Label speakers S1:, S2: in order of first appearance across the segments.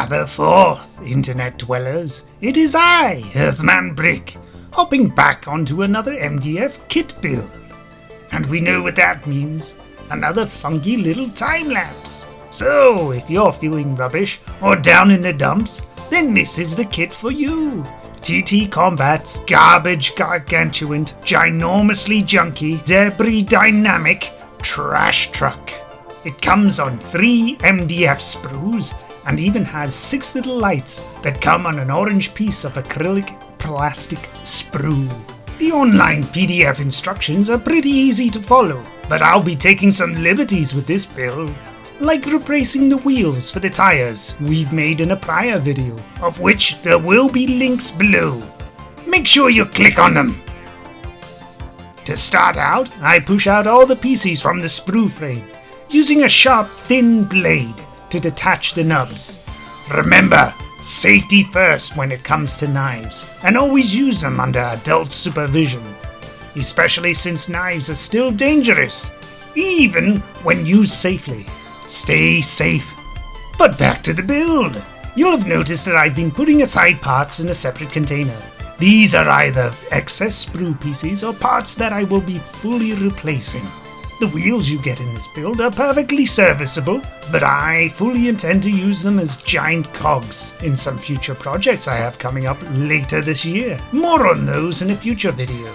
S1: Gather forth, internet dwellers. It is I, earthmanbrick, hopping back onto another MDF kit build. And we know what that means. Another funky little time-lapse. So, if you're feeling rubbish or down in the dumps, then this is the kit for you. TTCombat's garbage gargantuan, ginormously junky, debris dynamic trash truck. It comes on 3 MDF sprues and even has 6 little lights that come on an orange piece of acrylic plastic sprue. The online PDF instructions are pretty easy to follow, but I'll be taking some liberties with this build, like replacing the wheels for the tires we've made in a prior video, of which there will be links below. Make sure you click on them. To start out, I push out all the pieces from the sprue frame, using a sharp, thin blade to detach the nubs. Remember, safety first when it comes to knives, and always use them under adult supervision, especially since knives are still dangerous, even when used safely. Stay safe. But back to the build. You'll have noticed that I've been putting aside parts in a separate container. These are either excess sprue pieces or parts that I will be fully replacing. The wheels you get in this build are perfectly serviceable, but I fully intend to use them as giant cogs in some future projects I have coming up later this year. More on those in a future video.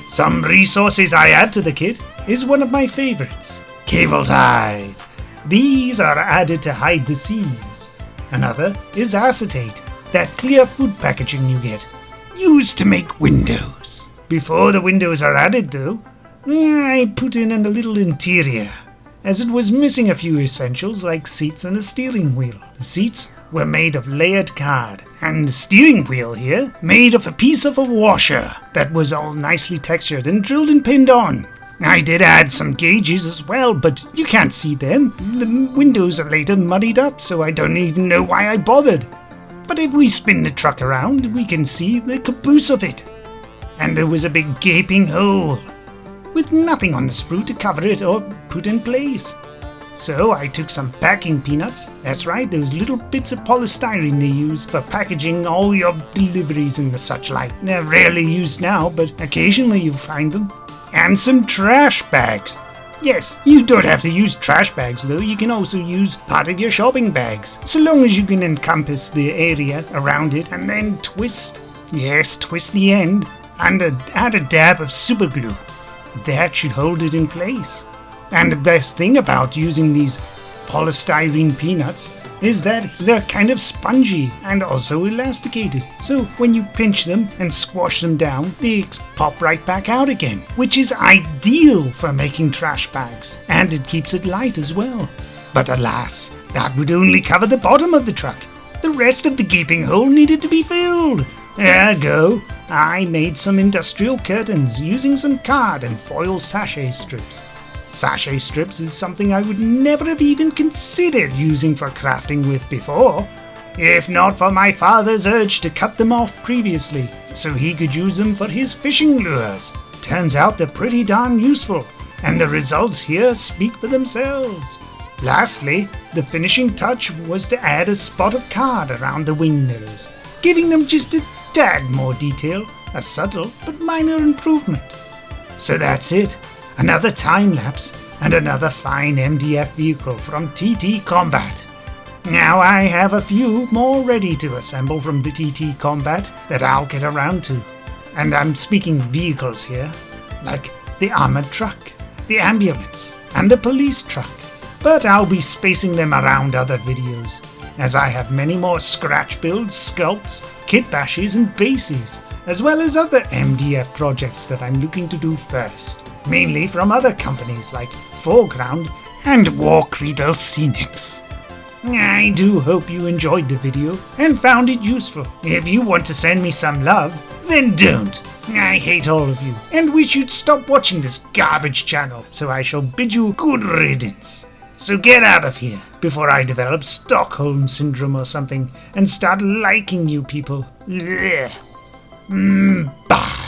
S1: Some resources I add to the kit is one of my favorites, cable ties. These are added to hide the seams. Another is acetate, that clear food packaging you get, used to make windows. Before the windows are added though, I put in a little interior, as it was missing a few essentials like seats and a steering wheel. The seats were made of layered card, and the steering wheel here made of a piece of a washer that was all nicely textured and drilled and pinned on. I did add some gauges as well, but you can't see them. The windows are later muddied up, so I don't even know why I bothered. But if we spin the truck around, we can see the caboose of it. And there was a big gaping hole, with nothing on the sprue to cover it or put in place. So I took some packing peanuts, that's right, those little bits of polystyrene they use for packaging all your deliveries and the such like. They're rarely used now, but occasionally you'll find them. And some trash bags. Yes, you don't have to use trash bags though, you can also use part of your shopping bags, so long as you can encompass the area around it and then twist. Yes, twist the end and add a dab of super glue. That should hold it in place. And the best thing about using these polystyrene peanuts is that they're kind of spongy and also elasticated. So when you pinch them and squash them down, they pop right back out again, which is ideal for making trash bags, and it keeps it light as well. But alas, that would only cover the bottom of the truck. The rest of the gaping hole needed to be filled. Ergo, I made some industrial curtains using some card and foil sachet strips. Sachet strips is something I would never have even considered using for crafting with before, if not for my father's urge to cut them off previously, so he could use them for his fishing lures. Turns out they're pretty darn useful, and the results here speak for themselves. Lastly, the finishing touch was to add a spot of card around the wing mirrors, giving them just a tad more detail, a subtle but minor improvement. So that's it. Another time-lapse and another fine MDF vehicle from TTCombat. Now I have a few more ready to assemble from the TTCombat that I'll get around to. And I'm speaking vehicles here, like the armored truck, the ambulance, and the police truck. But I'll be spacing them around other videos, as I have many more scratch builds, sculpts, kit bashes, and bases, as well as other MDF projects that I'm looking to do first. Mainly from other companies like Foreground and War Creedle Scenics. I do hope you enjoyed the video and found it useful. If you want to send me some love, then don't. I hate all of you and wish you'd stop watching this garbage channel, so I shall bid you good riddance. So get out of here before I develop Stockholm Syndrome or something and start liking you people. Bye.